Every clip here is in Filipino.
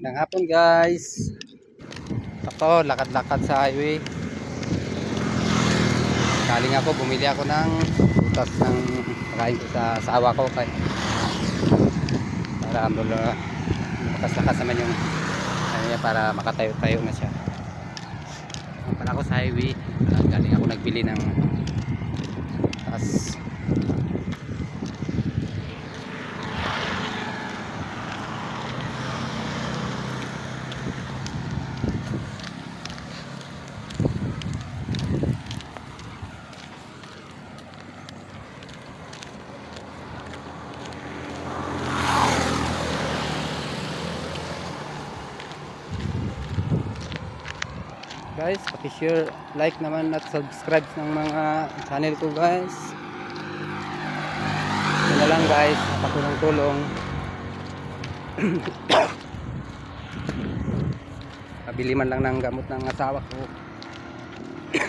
Magandang hapon guys. Ako, lakad-lakad sa highway. Galing ako, bumili ako ng butas ng pagkain ko sa asawa ko para lakas-lakas naman yung ano niya, para makatayo-tayo na siya. Pala ako sa highway. Galing ako nagbili ng butas. Guys, paki-share, like naman at subscribe ng mga channel ko guys. Ito na lang guys, patulong-tulong. Pabili man lang ng gamot ng asawa ko.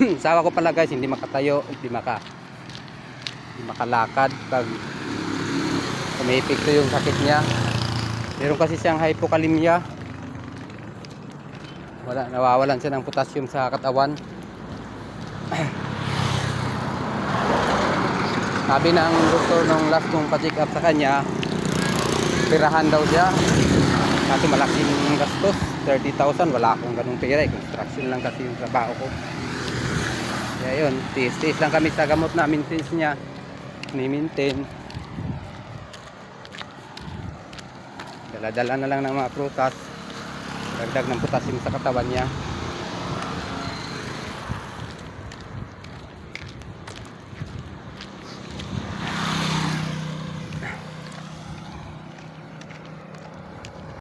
Asawa ko pala guys, hindi makatayo, hindi makalakad pag umipikto yung sakit niya. Meron kasi siyang hypokalemia. Nawawalan siya ng potassium sa katawan. Sabi ng doktor nung last kong pa-check up sa kanya, pirahan daw siya kasi malaking gastos, 30,000. Wala akong ganung pera, construction lang kasi yung trabaho ko. Kaya yun, tiis lang kami sa gamot na maintenance niya, ni-maintain. Dala-dala na lang ng mga prutas, dagdag ng potassium sa katawan niya.